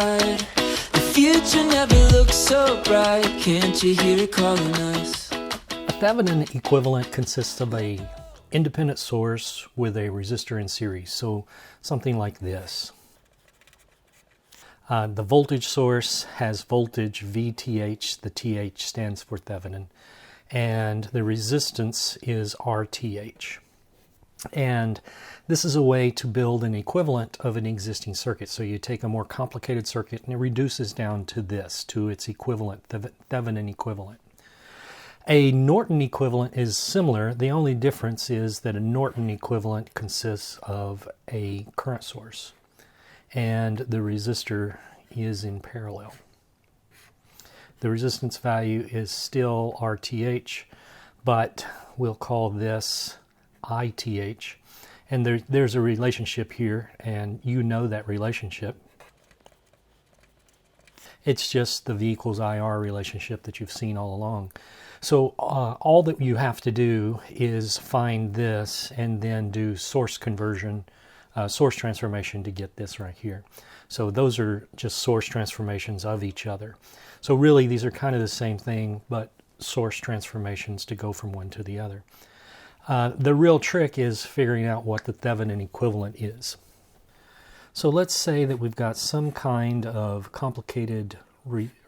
Simplified. The future never looks so bright. Can't you hear it calling us? A Thevenin equivalent consists of a independent source with a resistor in series, so something like this. The voltage source has voltage VTH, the TH stands for Thevenin, and the resistance is RTH. And this is a way to build an equivalent of an existing circuit. So you take a more complicated circuit and it reduces down to this, to its equivalent, the Thevenin equivalent. A Norton equivalent is similar. The only difference is that a Norton equivalent consists of a current source and the resistor is in parallel. The resistance value is still RTH, but we'll call this ITH, and there's a relationship here, and you know that relationship. It's just the V equals IR relationship that you've seen all along. So all that you have to do is find this and then do source conversion, source transformation to get this right here. So those are just source transformations of each other. So really these are kind of the same thing, but source transformations to go from one to the other. The real trick is figuring out what the Thevenin equivalent is. So let's say that we've got some kind of complicated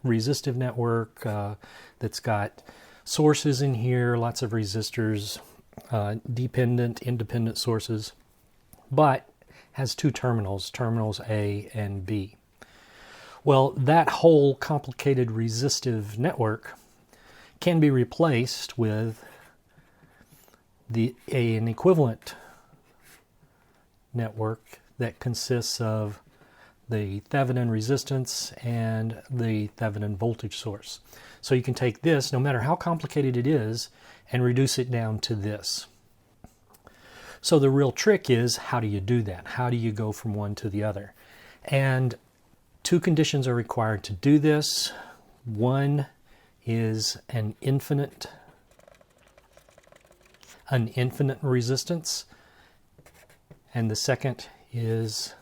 resistive network that's got sources in here, lots of resistors, dependent, independent sources, but has two terminals, terminals A and B. Well, that whole complicated resistive network can be replaced with an equivalent network that consists of the Thevenin resistance and the Thevenin voltage source. So you can take this, no matter how complicated it is, and reduce it down to this. So the real trick is, how do you do that? How do you go from one to the other? And two conditions are required to do this. One is an infinite resistance, and the second is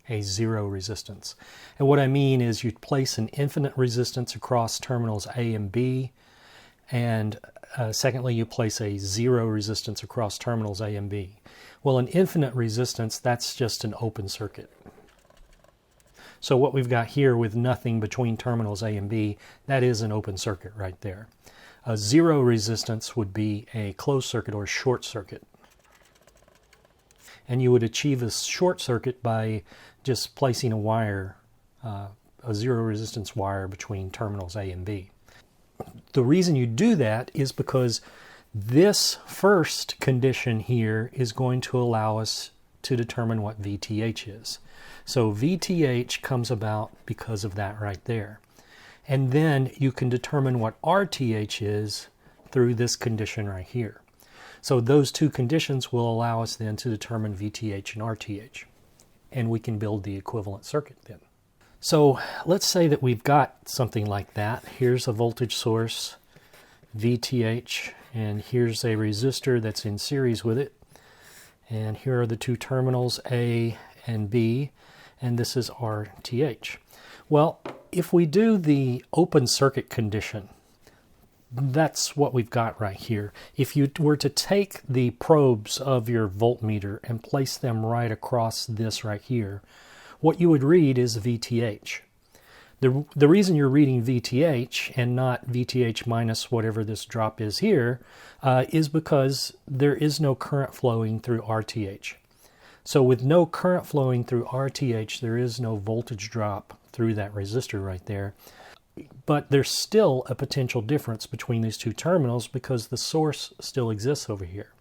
a zero resistance. And what I mean is you place an infinite resistance across terminals A and B, and secondly you place a zero resistance across terminals A and B. Well, an infinite resistance, that's just an open circuit. So what we've got here with nothing between terminals A and B, that is an open circuit right there. A zero resistance would be a closed circuit or short circuit. And you would achieve a short circuit by just placing a wire, a zero resistance wire between terminals A and B. The reason you do that is because this first condition here is going to allow us to determine what VTH is. So VTH comes about because of that right there. And then you can determine what RTH is through this condition right here. So those two conditions will allow us then to determine VTH and RTH. And we can build the equivalent circuit then. So let's say that we've got something like that. Here's a voltage source, VTH, and here's a resistor that's in series with it. And here are the two terminals A and B, and this is RTH. Well, if we do the open circuit condition, that's what we've got right here. If you were to take the probes of your voltmeter and place them right across this right here, what you would read is VTH. The reason you're reading VTH and not VTH minus whatever this drop is here is because there is no current flowing through RTH. So with no current flowing through RTH, there is no voltage drop through that resistor right there. But there's still a potential difference between these two terminals because the source still exists over here.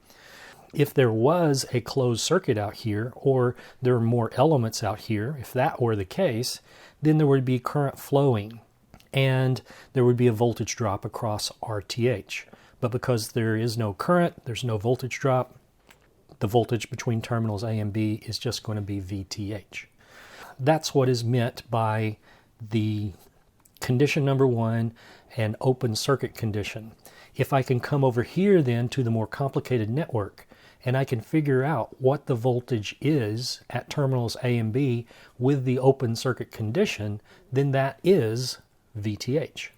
If there was a closed circuit out here, or there are more elements out here, if that were the case, then there would be current flowing and there would be a voltage drop across RTH. But because there is no current, there's no voltage drop, the voltage between terminals A and B is just going to be VTH. That's what is meant by the condition number one and open circuit condition. If I can come over here then to the more complicated network and I can figure out what the voltage is at terminals A and B with the open circuit condition, then that is VTH.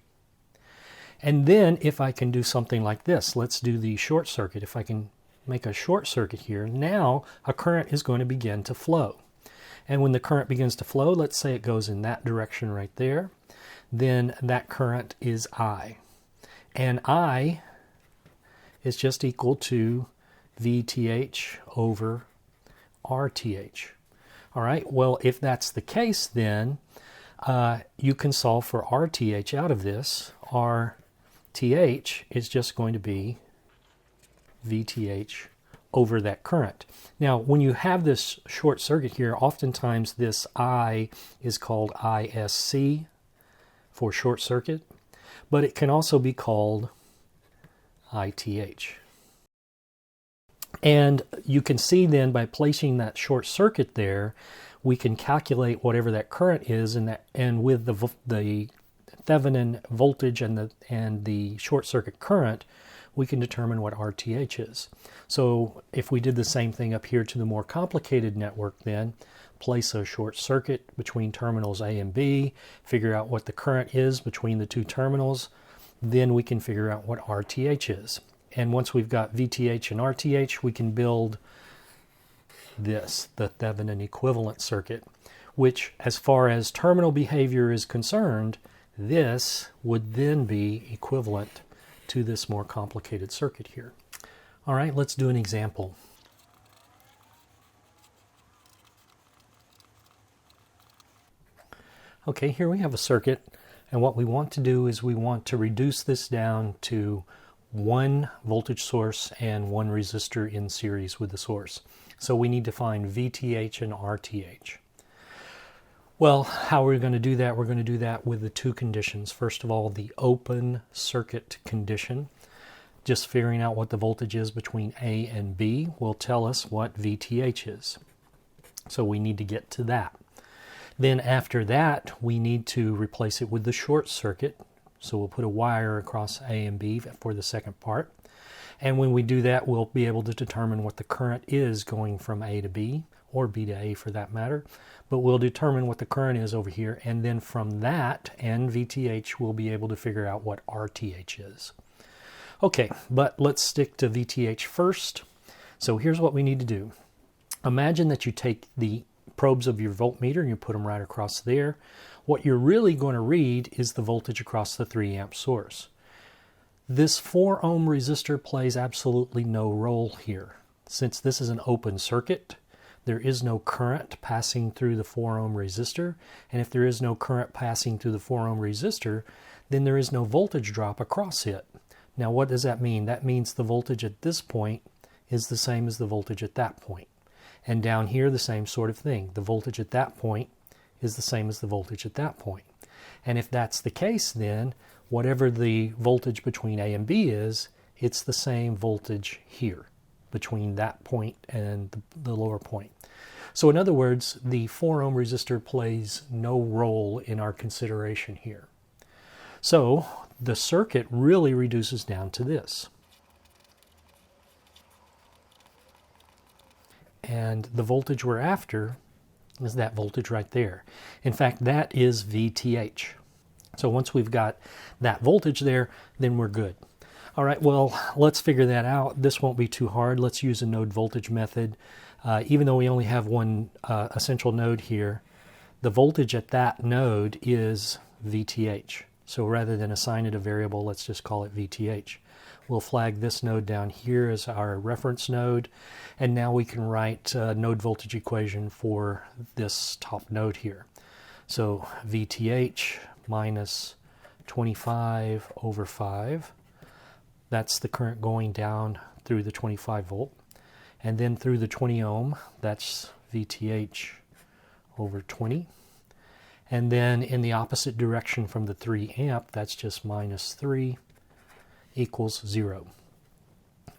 And then if I can do something like this, let's do the short circuit. If I can make a short circuit here, now a current is going to begin to flow. And when the current begins to flow, let's say it goes in that direction right there, then that current is I. And I is just equal to VTH over RTH. All right, well, if that's the case, then you can solve for RTH out of this. RTH is just going to be VTH over that current. Now, when you have this short circuit here, oftentimes this I is called ISC for short circuit, but it can also be called ITH. And you can see then by placing that short circuit there, we can calculate whatever that current is, and with the Thevenin voltage and the short circuit current, we can determine what RTH is. So if we did the same thing up here to the more complicated network, then place a short circuit between terminals A and B, figure out what the current is between the two terminals, then we can figure out what RTH is. And once we've got VTH and RTH, we can build this, the Thevenin equivalent circuit, which as far as terminal behavior is concerned, this would then be equivalent to this more complicated circuit here. All right, let's do an example. Okay, here we have a circuit, and what we want to do is we want to reduce this down to one voltage source and one resistor in series with the source. So we need to find VTH and RTH. Well, how are we going to do that? We're going to do that with the two conditions. First of all, the open circuit condition. Just figuring out what the voltage is between A and B will tell us what VTH is. So we need to get to that. Then after that, we need to replace it with the short circuit. So we'll put a wire across A and B for the second part. And when we do that, we'll be able to determine what the current is going from A to B, or B to A for that matter. But we'll determine what the current is over here, and then from that and VTH, we'll be able to figure out what RTH is. Okay, but let's stick to VTH first. So here's what we need to do. Imagine that you take the probes of your voltmeter and you put them right across there. What you're really going to read is the voltage across the 3 amp source. This 4 ohm resistor plays absolutely no role here. Since this is an open circuit, there is no current passing through the 4 ohm resistor, and if there is no current passing through the 4 ohm resistor, then there is no voltage drop across it. Now what does that mean? That means the voltage at this point is the same as the voltage at that point. And down here the same sort of thing. The voltage at that point is the same as the voltage at that point. And if that's the case, then whatever the voltage between A and B is, it's the same voltage here between that point and the lower point. So in other words, the 4 ohm resistor plays no role in our consideration here. So the circuit really reduces down to this. And the voltage we're after is that voltage right there. In fact, that is VTH. So once we've got that voltage there, then we're good. All right, well, let's figure that out. This won't be too hard. Let's use a node voltage method. Even though we only have one essential node here, the voltage at that node is VTH. So rather than assign it a variable, let's just call it VTH. We'll flag this node down here as our reference node, and now we can write a node voltage equation for this top node here. So VTH minus 25 over 5. That's the current going down through the 25 volt. And then through the 20 ohm, that's VTH over 20. And then in the opposite direction from the 3 amp, that's just minus 3 equals 0.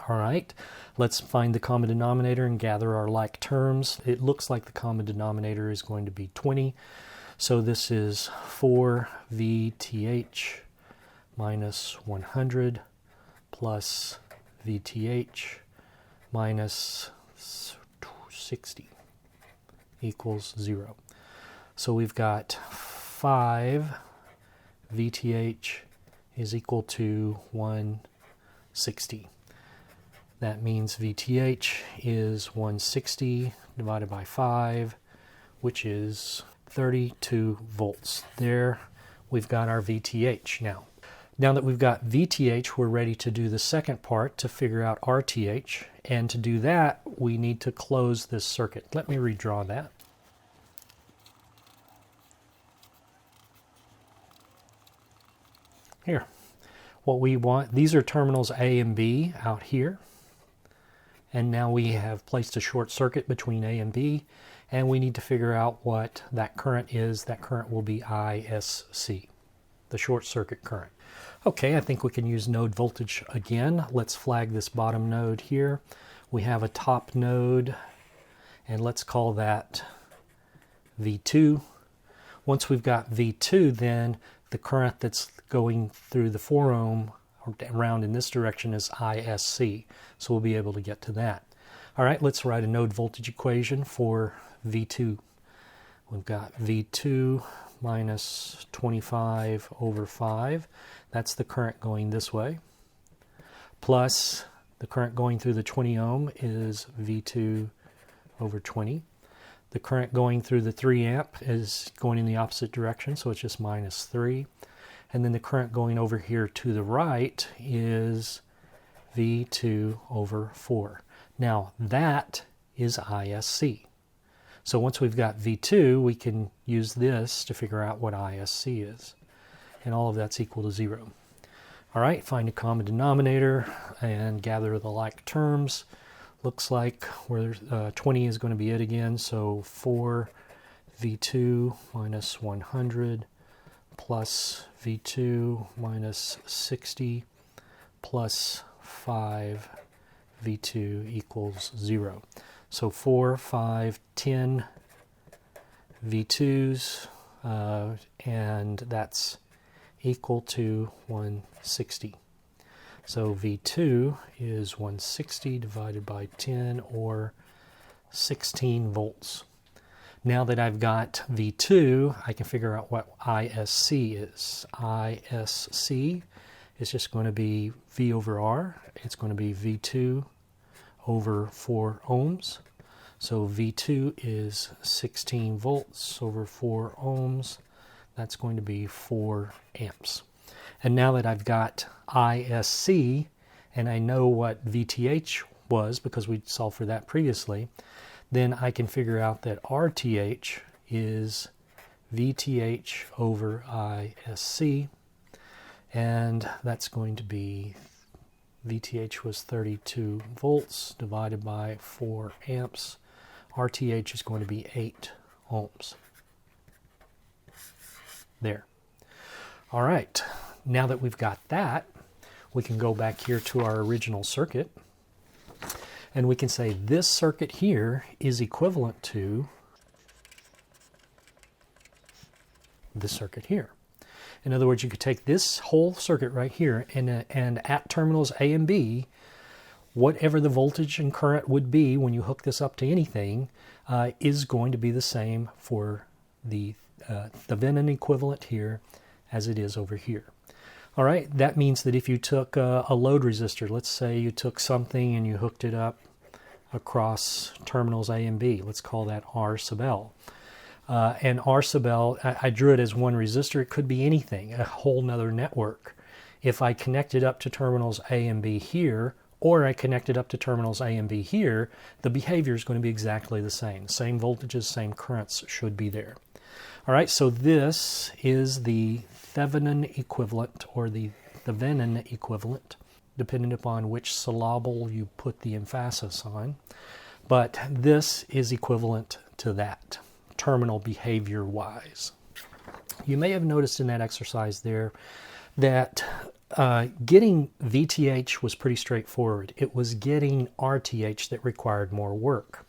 All right, let's find the common denominator and gather our like terms. It looks like the common denominator is going to be 20. So this is 4 VTH minus 100 plus VTH minus 60 equals 0. So we've got 5 VTH is equal to 160. That means VTH is 160 divided by 5, which is 32 volts. There we've got our VTH now. Now that we've got VTH, we're ready to do the second part to figure out RTH. And to do that, we need to close this circuit. Let me redraw that. Here. What we want, these are terminals A and B out here. And now we have placed a short circuit between A and B, and we need to figure out what that current is. That current will be ISC, the short circuit current. Okay, I think we can use node voltage again. Let's flag this bottom node here. We have a top node, and let's call that V2. Once we've got V2, then the current that's going through the 4 ohm around in this direction is ISC, so we'll be able to get to that. All right, let's write a node voltage equation for V2. We've got V2 minus 25 over 5. That's the current going this way. Plus the current going through the 20 ohm is V2 over 20. The current going through the 3 amp is going in the opposite direction, so it's just minus 3. And then the current going over here to the right is V2 over 4. Now that is ISC. So once we've got V2, we can use this to figure out what ISC is. And all of that's equal to 0. All right, find a common denominator and gather the like terms. Looks like where 20 is going to be it again, so 4 V2 minus 100 plus V2 minus 60 plus 5 V2 equals 0. So 4, 5, 10 V2s, and that's equal to 160. So V2 is 160 divided by 10, or 16 volts. Now that I've got V2, I can figure out what ISC is. ISC is just going to be V over R. It's going to be V2 over 4 ohms. So V2 is 16 volts over 4 ohms. That's going to be 4 amps. And now that I've got ISC, and I know what VTH was because we solved for that previously, then I can figure out that RTH is VTH over ISC, and that's going to be VTH was 32 volts divided by 4 amps. RTH is going to be 8 ohms. There. All right. Now that we've got that, we can go back here to our original circuit, and we can say this circuit here is equivalent to this circuit here. In other words, you could take this whole circuit right here, and at terminals A and B, whatever the voltage and current would be when you hook this up to anything is going to be the same for the Thevenin equivalent here as it is over here. All right, that means that if you took a load resistor, let's say you took something and you hooked it up across terminals A and B, let's call that R sub L. And R sub L, I drew it as one resistor. It could be anything, a whole nother network. If I connected up to terminals A and B here, or I connected up to terminals A and B here, the behavior is going to be exactly the same. Same voltages, same currents should be there. All right, so this is the Thevenin equivalent, or the Thevenin equivalent, depending upon which syllable you put the emphasis on. But this is equivalent to that, terminal behavior-wise. You may have noticed in that exercise there that getting VTH was pretty straightforward. It was getting RTH that required more work.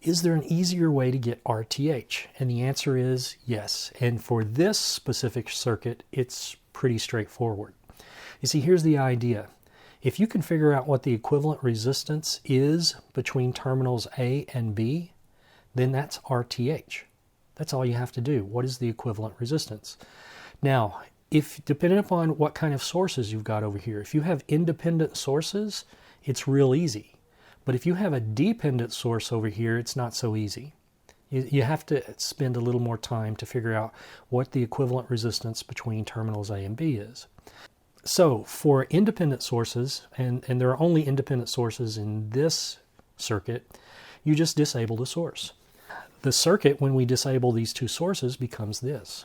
Is there an easier way to get RTH? And the answer is yes. And for this specific circuit, it's pretty straightforward. You see, here's the idea. If you can figure out what the equivalent resistance is between terminals A and B, then that's RTH. That's all you have to do. What is the equivalent resistance? Now, if depending upon what kind of sources you've got over here, if you have independent sources, it's real easy. But if you have a dependent source over here, it's not so easy. You have to spend a little more time to figure out what the equivalent resistance between terminals A and B is. So for independent sources, and there are only independent sources in this circuit, you just disable the source. The circuit, when we disable these two sources, becomes this.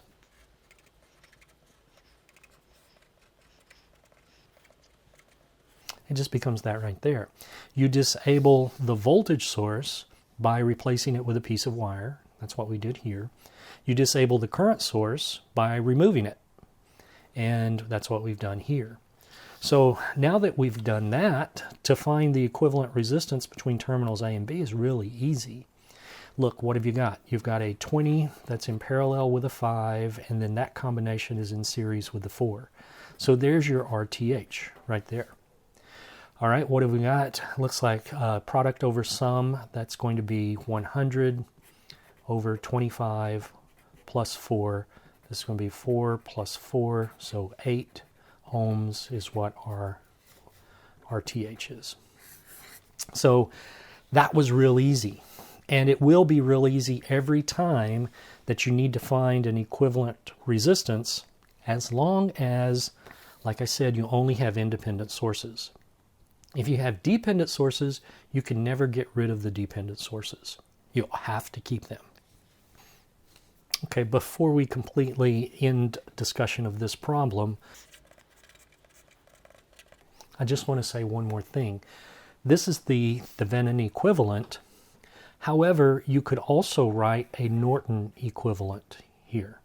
It just becomes that right there. You disable the voltage source by replacing it with a piece of wire. That's what we did here. You disable the current source by removing it. And that's what we've done here. So now that we've done that, to find the equivalent resistance between terminals A and B is really easy. Look, what have you got? You've got a 20 that's in parallel with a 5, and then that combination is in series with the 4. So there's your RTH right there. All right, what have we got? Looks like product over sum. That's going to be 100 over 25 plus 4. This is going to be 4 plus 4, so 8 ohms is what our RTH is. So that was real easy. And it will be real easy every time that you need to find an equivalent resistance, as long as, like I said, you only have independent sources. If you have dependent sources, you can never get rid of the dependent sources. You'll have to keep them. Okay, before we completely end discussion of this problem, I just want to say one more thing. This is the Thevenin equivalent. However, you could also write a Norton equivalent here.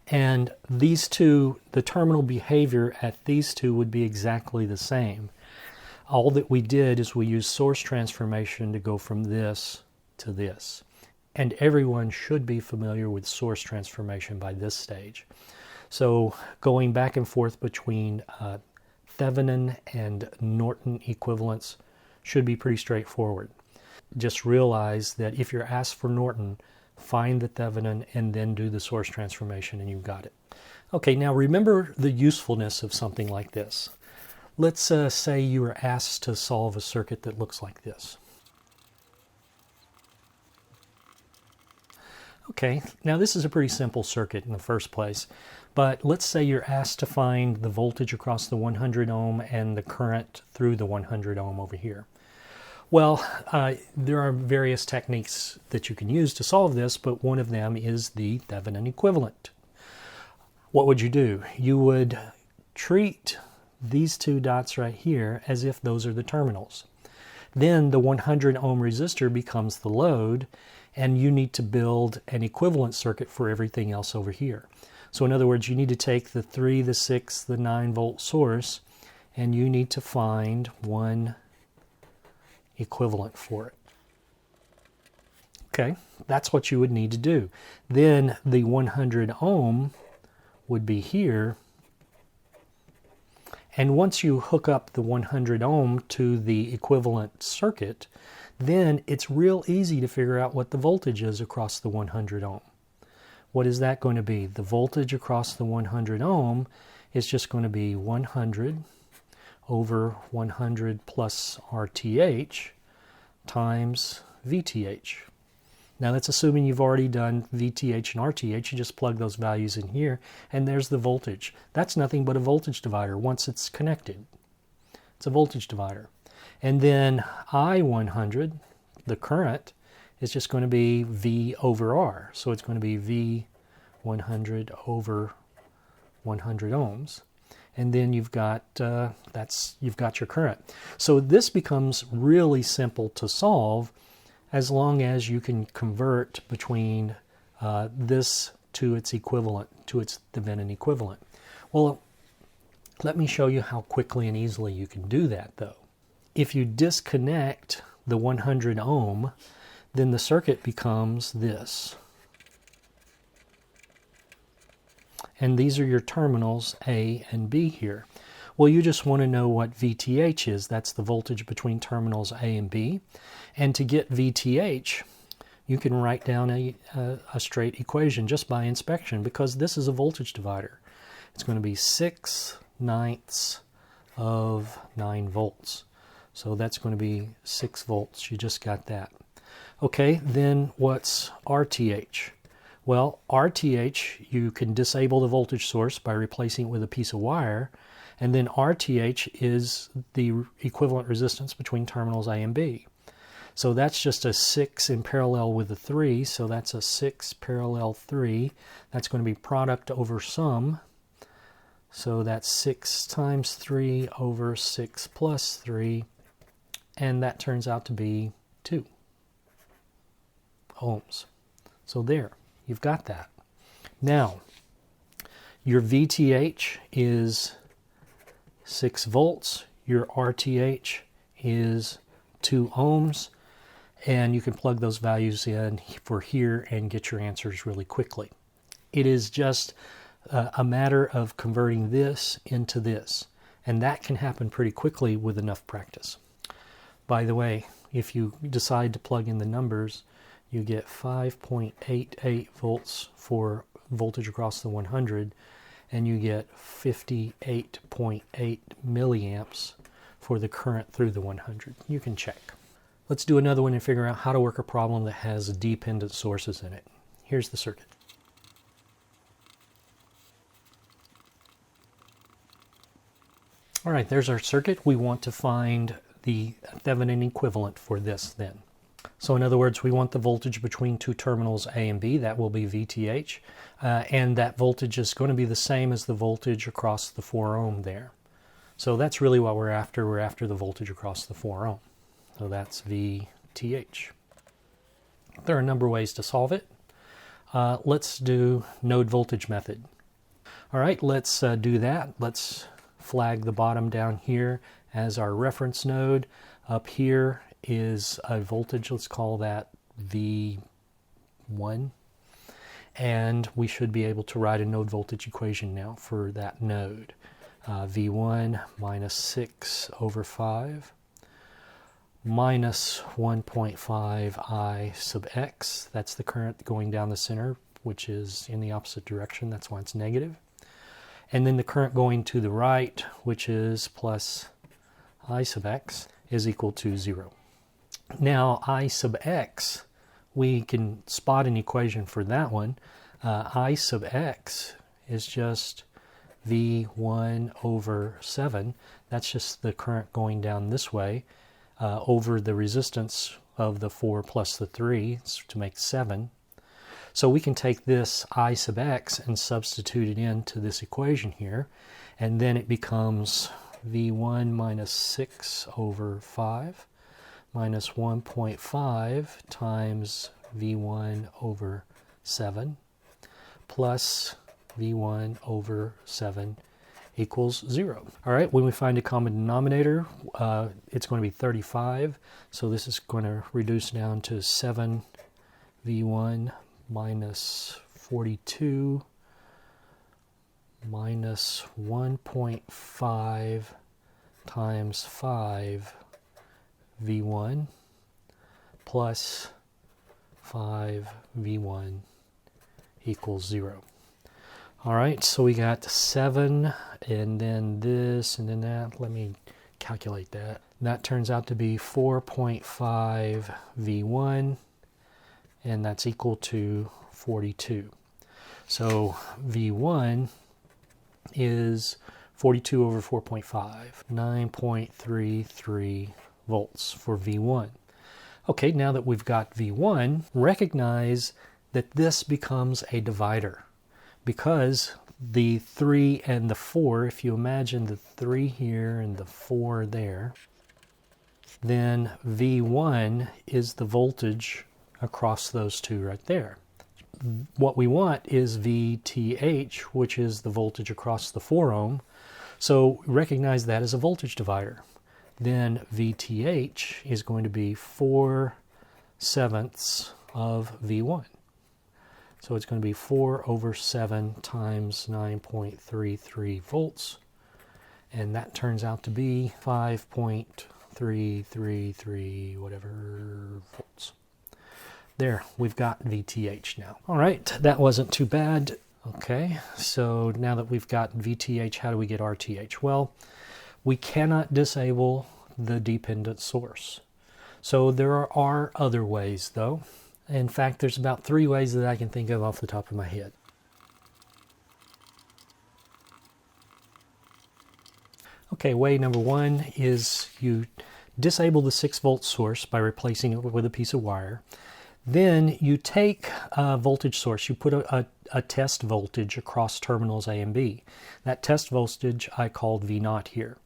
And these two, the terminal behavior at these two would be exactly the same. All that we did is we used source transformation to go from this to this. And everyone should be familiar with source transformation by this stage. So going back and forth between Thevenin and Norton equivalents should be pretty straightforward. Just realize that if you're asked for Norton, find the Thevenin and then do the source transformation and you've got it. Okay, now remember the usefulness of something like this. Let's say you were asked to solve a circuit that looks like this. Okay, now this is a pretty simple circuit in the first place, but let's say you're asked to find the voltage across the 100 ohm and the current through the 100 ohm over here. Well, there are various techniques that you can use to solve this, but one of them is the Thevenin equivalent. What would you do? You would treat these two dots right here as if those are the terminals. Then the 100 ohm resistor becomes the load, and you need to build an equivalent circuit for everything else over here. So in other words, you need to take the 3, the 6, the 9 volt source, and you need to find one equivalent for it. Okay, that's what you would need to do. Then the 100 ohm would be here, and once you hook up the 100 ohm to the equivalent circuit, then it's real easy to figure out what the voltage is across the 100 ohm. What is that going to be? The voltage across the 100 ohm is just going to be 100 over 100 plus RTH times VTH. Now that's assuming you've already done VTH and RTH. You just plug those values in here, and there's the voltage. That's nothing but a voltage divider once it's connected. It's a voltage divider. And then I100, the current, is just going to be V over R. So it's going to be V100 over 100 ohms. And then you've got you've got your current. So this becomes really simple to solve as long as you can convert between this to its equivalent, to its Thevenin equivalent. Well, let me show you how quickly and easily you can do that, though. If you disconnect the 100 ohm, then the circuit becomes this. and these are your terminals A and B here. Well, you just want to know what VTH is. That's the voltage between terminals A and B. And to get VTH, you can write down a straight equation just by inspection, because this is a voltage divider. It's going to be 6/9 of 9 volts. So that's going to be 6 volts. You just got that. Okay, then what's RTH? Well, RTH, you can disable the voltage source by replacing it with a piece of wire, and then RTH is the equivalent resistance between terminals A and B. So that's just a 6 in parallel with a 3, so that's a 6 parallel 3. That's going to be product over sum. So that's 6 times 3 over 6 plus 3, and that turns out to be 2 ohms. So there, you've got that. Now, your VTH is 6 volts, your RTH is 2 ohms, and you can plug those values in for here and get your answers really quickly. It is just a matter of converting this into this, and that can happen pretty quickly with enough practice. By the way, if you decide to plug in the numbers, you get 5.88 volts for voltage across the 100, and you get 58.8 milliamps for the current through the 100. You can check. Let's do another one and figure out how to work a problem that has dependent sources in it. Here's the circuit. All right, there's our circuit. We want to find the Thevenin equivalent for this then. So in other words, we want the voltage between two terminals A and B. That will be VTH. And that voltage is going to be the same as the voltage across the 4 ohm there. So that's really what we're after. We're after the voltage across the 4 ohm. So that's VTH. There are a number of ways to solve it. Let's do node voltage method. All right, let's do that. Let's flag the bottom down here as our reference node. Up here is a voltage, let's call that V1. And we should be able to write a node voltage equation now for that node. V1 minus 6 over 5 minus 1.5 I sub x. That's the current going down the center, which is in the opposite direction. That's why it's negative. And then the current going to the right, which is plus I sub x, is equal to 0. Now, I sub x, we can spot an equation for that one. I sub x is just V1 over 7. That's just the current going down this way over the resistance of the 4 plus the 3 to make 7. So we can take this I sub x and substitute it into this equation here, and then it becomes V1 minus 6 over 5 minus 1.5 times V1 over 7 plus V1 over 7 equals 0. All right, when we find a common denominator, it's going to be 35. So this is going to reduce down to 7 V1 minus 42 minus 1.5 times 5 V1 plus 5 V1 equals 0. All right, so we got 7 and then this and then that. Let me calculate that. That turns out to be 4.5 V1, and that's equal to 42. So V1 is 42 over 4.5, 9.33 volts for V1. Okay, now that we've got V1, recognize that this becomes a divider, because the 3 and the 4, if you imagine the 3 here and the 4 there, then V1 is the voltage across those two right there. What we want is VTH, which is the voltage across the 4 ohm. So recognize that as a voltage divider. Then VTH is going to be 4/7 of V1. So it's going to be 4 over 7 times 9.33 volts. And that turns out to be 5.333 whatever volts. There, we've got VTH now. All right, that wasn't too bad. Okay, so now that we've got VTH, how do we get RTH? Well, we cannot disable the dependent source. So there are other ways, though. In fact, there's about 3 ways that I can think of off the top of my head. Okay, way number 1 is you disable the 6-volt source by replacing it with a piece of wire. Then you take a voltage source, you put a test voltage across terminals A and B. That test voltage I called V0 here.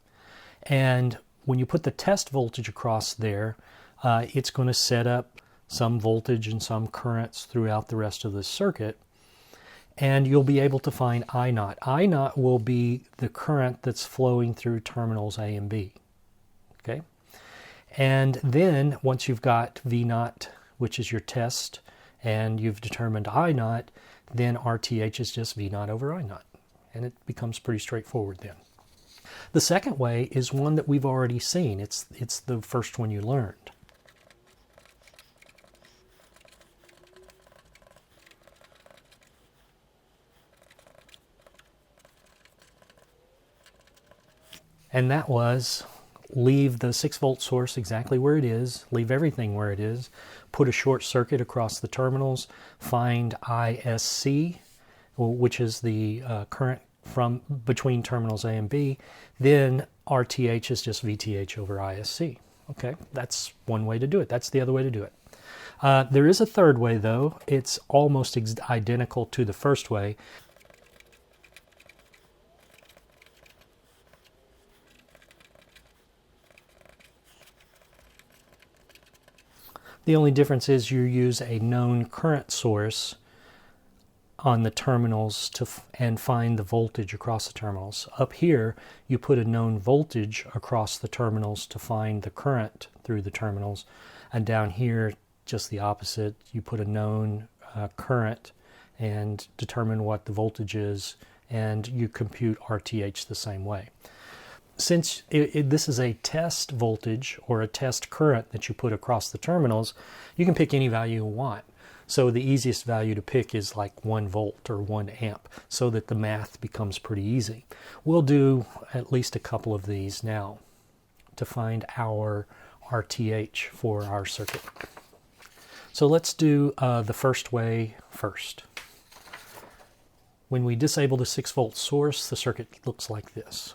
And when you put the test voltage across there, it's going to set up some voltage and some currents throughout the rest of the circuit. And you'll be able to find I0. I0 will be the current that's flowing through terminals A and B. Okay? And then once you've got V0, which is your test, and you've determined I0, then RTH is just V0 over I0. And it becomes pretty straightforward then. The second way is one that we've already seen. It's the first one you learned. And that was leave the 6-volt source exactly where it is, leave everything where it is, put a short circuit across the terminals, find ISC, which is the current from between terminals A and B, then RTH is just VTH over ISC. Okay, that's one way to do it. That's the other way to do it. There is a third way, though. It's almost identical to the first way. The only difference is you use a known current source on the terminals and find the voltage across the terminals. Up here, you put a known voltage across the terminals to find the current through the terminals. And down here, just the opposite. You put a known current and determine what the voltage is, and you compute RTH the same way. Since this is a test voltage or a test current that you put across the terminals, you can pick any value you want. So the easiest value to pick is like 1 volt or 1 amp, so that the math becomes pretty easy. We'll do at least a couple of these now to find our RTH for our circuit. So let's do the first way first. When we disable the 6-volt source, the circuit looks like this.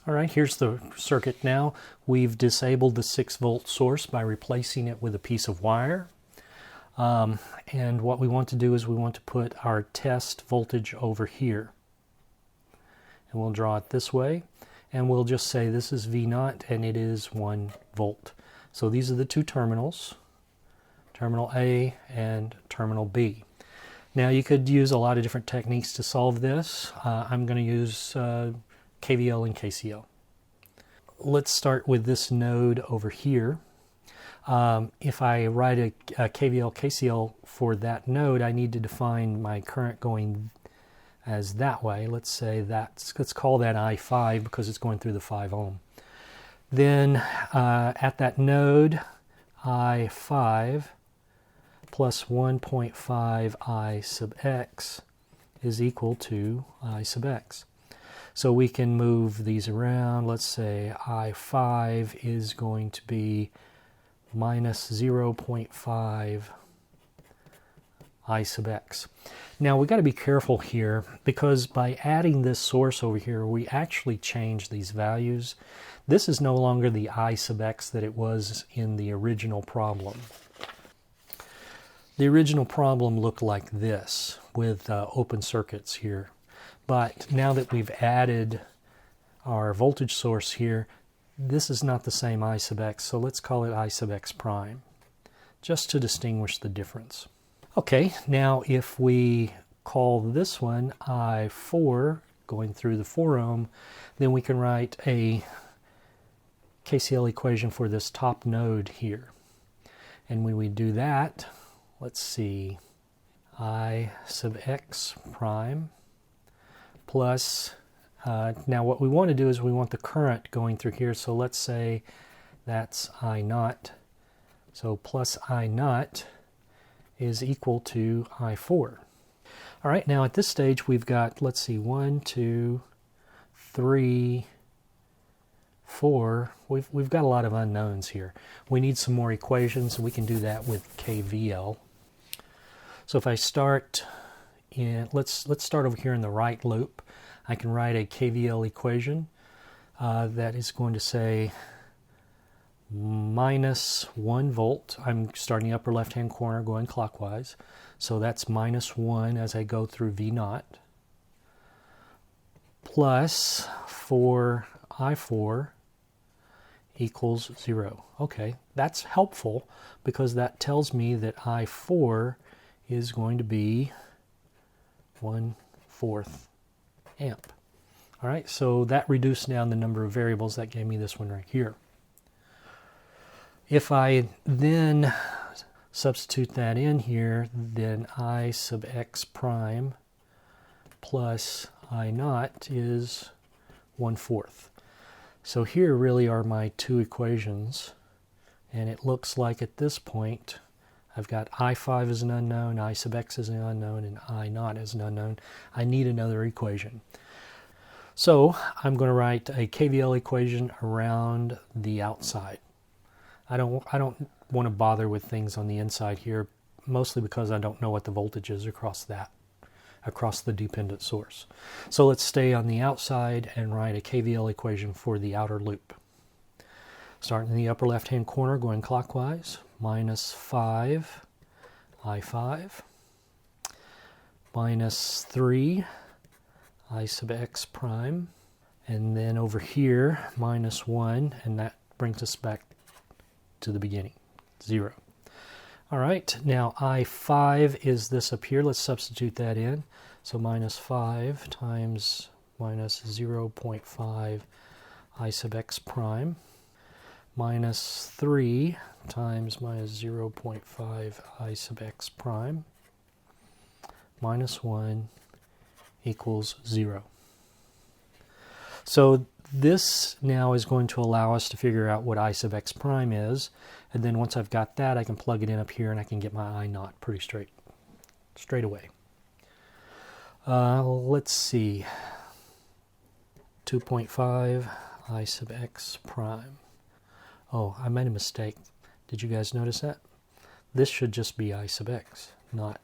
All right, here's the circuit now. We've disabled the 6-volt source by replacing it with a piece of wire. And what we want to do is we want to put our test voltage over here. And we'll draw it this way. And we'll just say this is V0 and it is 1 volt. So these are the 2 terminals, terminal A and terminal B. Now you could use a lot of different techniques to solve this. I'm going to use KVL and KCL. Let's start with this node over here. If I write a KVL, KCL for that node, I need to define my current going as that way. Let's call that I5 because it's going through the 5 ohm. Then at that node, I5 plus 1.5 I sub x is equal to I sub x. So we can move these around. Let's say I5 is going to be minus 0.5 I sub x. Now we've got to be careful here because by adding this source over here, we actually change these values. This is no longer the I sub x that it was in the original problem. The original problem looked like this with open circuits here. But now that we've added our voltage source here, this is not the same I sub x, so let's call it I sub x prime, just to distinguish the difference. Okay, now if we call this one I4, going through the 4 ohm, then we can write a KCL equation for this top node here. And when we do that, let's see, I sub x prime plus, now what we want to do is we want the current going through here, so let's say that's I naught. So plus I naught is equal to I4. All right, now at this stage we've got, let's see, 1, 2, 3, 4. We've got a lot of unknowns here. We need some more equations, and we can do that with KVL. So if I start in, let's start over here in the right loop. I can write a KVL equation that is going to say minus 1 volt. I'm starting the upper left-hand corner going clockwise. So that's minus 1 as I go through V naught. Plus 4I4 equals 0. Okay, that's helpful because that tells me that I4 is going to be 1/4 amp. All right, so that reduced down the number of variables. That gave me this one right here. If I then substitute that in here, then I sub x prime plus I naught is 1/4. So here really are my two equations, and it looks like at this point I've got I5 as an unknown, I sub x as an unknown, and I naught as an unknown. I need another equation. So I'm going to write a KVL equation around the outside. I don't want to bother with things on the inside here, mostly because I don't know what the voltage is across the dependent source. So let's stay on the outside and write a KVL equation for the outer loop. Starting in the upper left-hand corner, going clockwise, minus 5 I5, minus 3 I sub x prime, and then over here, minus 1, and that brings us back to the beginning, 0. All right, now I5 is this up here. Let's substitute that in. So minus 5 times minus 0.5 I sub x prime, minus 3 times minus 0.5 I sub x prime, minus 1 equals 0. So this now is going to allow us to figure out what I sub x prime is, and then once I've got that, I can plug it in up here and I can get my I naught pretty straight away. Let's see, 2.5 I sub x prime. Oh, I made a mistake. Did you guys notice that? This should just be I sub x, not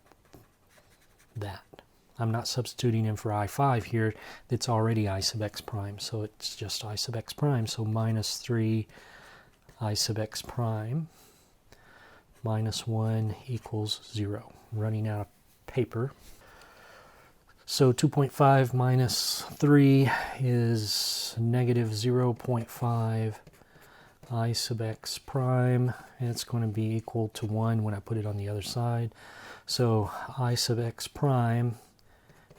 that. I'm not substituting in for I5 here. It's already I sub x prime, so it's just I sub x prime. So minus 3 I sub x prime minus 1 equals 0. I'm running out of paper. So 2.5 minus 3 is negative 0.5 I sub x prime, and it's going to be equal to 1 when I put it on the other side. So I sub x prime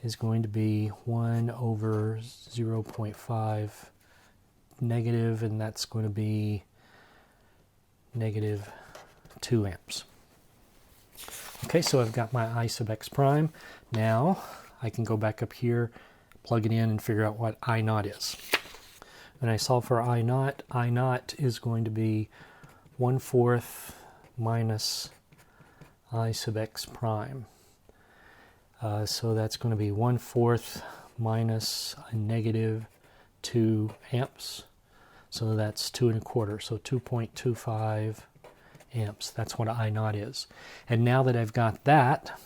is going to be 1 over 0.5 negative, and that's going to be negative 2 amps. Okay, so I've got my I sub x prime. Now I can go back up here, plug it in, and figure out what I naught is. When I solve for I naught is going to be 1/4 minus I sub x prime. So that's going to be 1/4 minus a negative 2 amps. So that's 2 1/4. So 2.25 amps. That's what I naught is. And now that I've got that,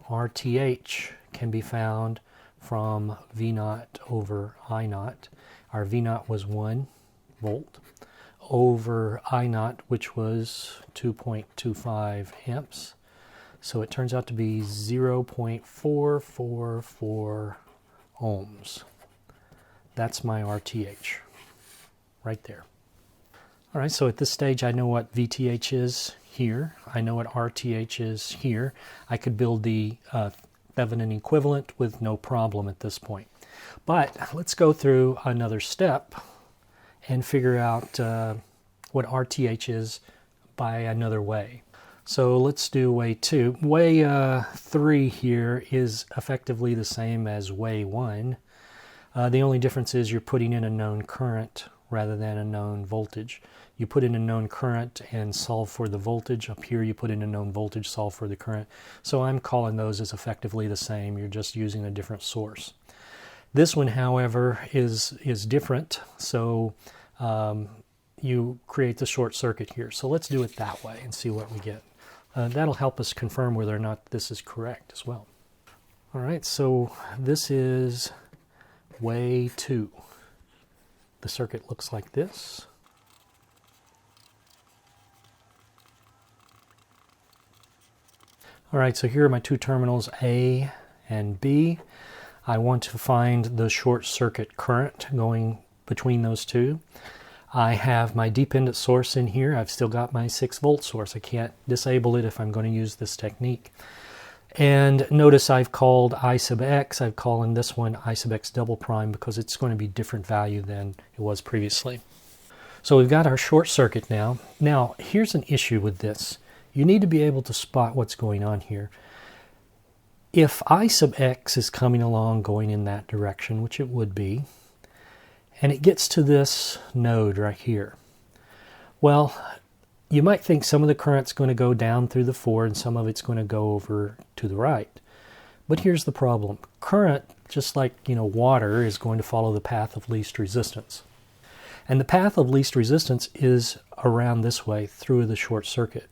RTH can be found from V naught over I naught. Our V naught was 1 volt over I naught, which was 2.25 amps. So it turns out to be 0.444 ohms. That's my RTH right there. All right, so at this stage I know what VTH is here. I know what RTH is here. I could build the Thevenin equivalent with no problem at this point. But let's go through another step and figure out what RTH is by another way. So let's do way 2. Way 3 here is effectively the same as way 1. The only difference is you're putting in a known current rather than a known voltage. You put in a known current and solve for the voltage. Up here you put in a known voltage, solve for the current. So I'm calling those as effectively the same. You're just using a different source. This one, however, is different. So you create the short circuit here. So let's do it that way and see what we get. That'll help us confirm whether or not this is correct as well. All right, so this is way 2. The circuit looks like this. All right, so here are my two terminals A and B. I want to find the short circuit current going between those two. I have my dependent source in here. I've still got my 6-volt source. I can't disable it if I'm going to use this technique. And notice I've called I sub x, I've called this one I sub x double prime because it's going to be different value than it was previously. So we've got our short circuit now. Now, here's an issue with this. You need to be able to spot what's going on here. If I sub x is coming along going in that direction, which it would be, and it gets to this node right here, well, you might think some of the current's going to go down through the 4 and some of it's going to go over to the right. But here's the problem. Current, just like water, is going to follow the path of least resistance. And the path of least resistance is around this way through the short circuit.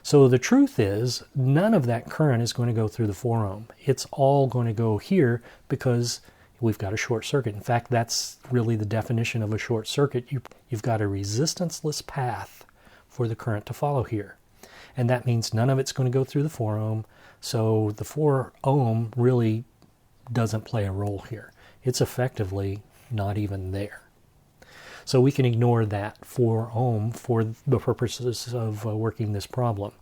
So the truth is, none of that current is going to go through the 4 ohm. It's all going to go here because we've got a short circuit. In fact, that's really the definition of a short circuit. You've got a resistanceless path for the current to follow here. And that means none of it's going to go through the 4 ohm. So the 4 ohm really doesn't play a role here. It's effectively not even there. So we can ignore that 4 ohm for the purposes of working this problem.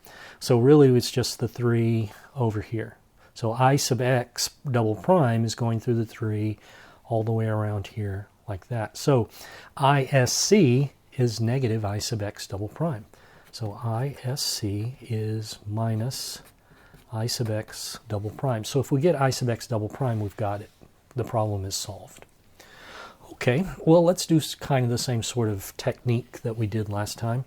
So really it's just the 3 over here. So I sub x double prime is going through the 3 all the way around here like that. So ISC is negative I sub x double prime. So ISC is minus I sub x double prime. So if we get I sub x double prime, we've got it. The problem is solved. Okay, well, let's do kind of the same sort of technique that we did last time.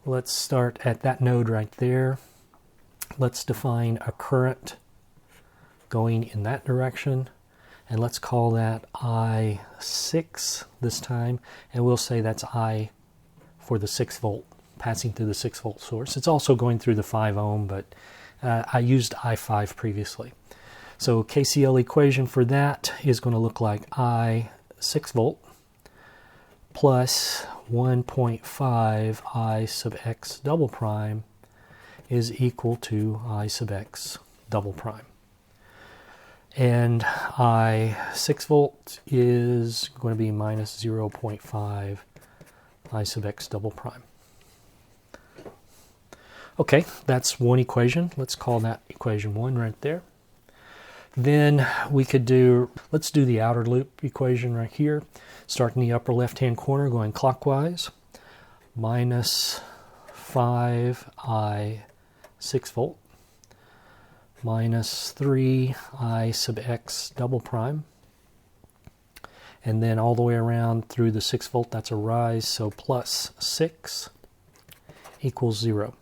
Let's start at that node right there. Let's define a current going in that direction, and let's call that I6 this time, and we'll say that's I for the 6 volt, passing through the 6 volt source. It's also going through the 5 ohm, but I used I5 previously. So KCL equation for that is going to look like I 6 volt plus 1.5 I sub x double prime is equal to I sub x double prime. And I 6 volt is going to be minus 0.5 I sub x double prime. Okay, that's one equation. Let's call that equation 1 right there. Then we could let's do the outer loop equation right here. Start in the upper left-hand corner going clockwise. Minus 5I 6 volt minus 3I sub x double prime. And then all the way around through the 6 volt, that's a rise, so plus 6 equals 0.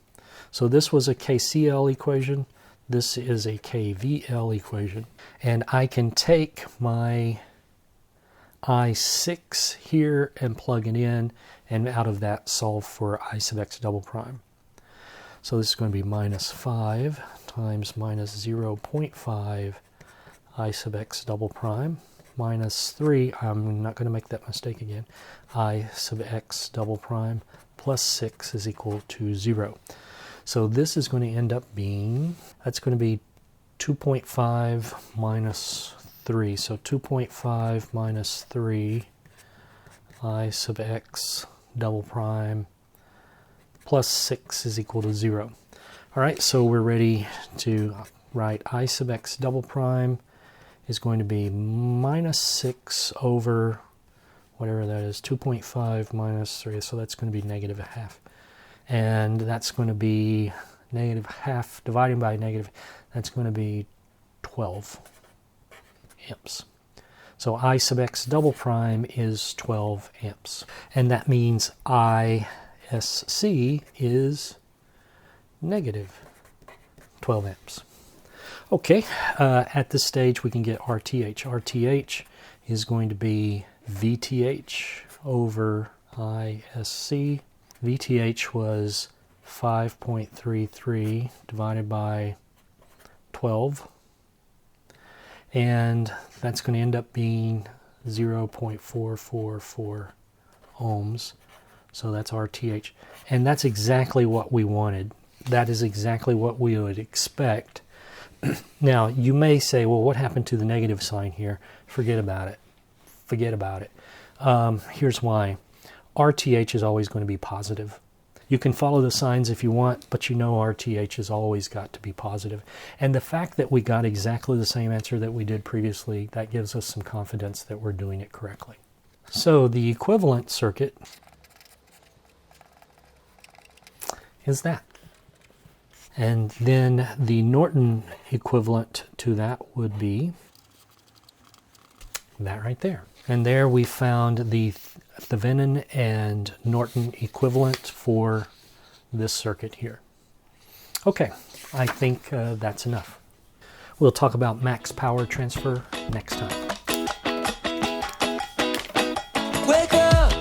So this was a KCL equation. This is a KVL equation. And I can take my I6 here and plug it in, and out of that solve for I sub x double prime. So this is going to be minus 5 times minus 0.5 I sub x double prime minus 3, I'm not going to make that mistake again, I sub x double prime plus 6 is equal to 0. So this is going to end up being, that's going to be 2.5 minus 3. So 2.5 minus 3 I sub x double prime plus 6 is equal to 0. All right, so we're ready to write I sub x double prime is going to be minus 6 over whatever that is, 2.5 minus 3. So that's going to be negative a half. and that's going to be negative half dividing by negative, that's going to be 12 amps. So I sub x double prime is 12 amps. And that means ISC is negative 12 amps. Okay, at this stage we can get RTH. RTH is going to be VTH over ISC. VTH was 5.33 divided by 12. And that's going to end up being 0.444 ohms. So that's RTH. And that's exactly what we wanted. That is exactly what we would expect. Now, you may say, well, what happened to the negative sign here? Forget about it. Forget about it. Here's why. RTH is always going to be positive. You can follow the signs if you want, but you know RTH has always got to be positive. And the fact that we got exactly the same answer that we did previously, that gives us some confidence that we're doing it correctly. So the equivalent circuit is that. And then the Norton equivalent to that would be that right there. And there we found the Thevenin and Norton equivalent for this circuit here. Okay, I think that's enough. We'll talk about max power transfer next time. Wake up,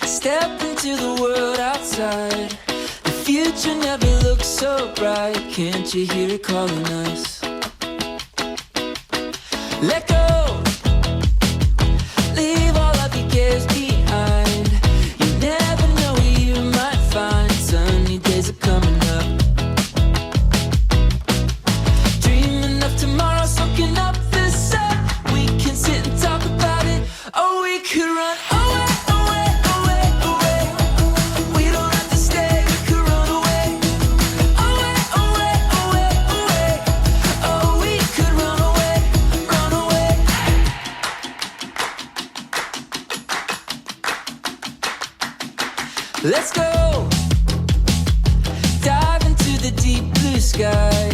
step into the world outside. The future never looks so bright. Can't you hear it calling us? Let go. Leave all of your cares behind. You never know where you might find. Sunny days are coming up. Dreaming of tomorrow, soaking up the sun. We can sit and talk about it, or we could run away, away, away, away. We don't have to stay, we could run away. Away, away, away, away. Oh, we could run away, run away. Let's go. Dive into the deep blue sky.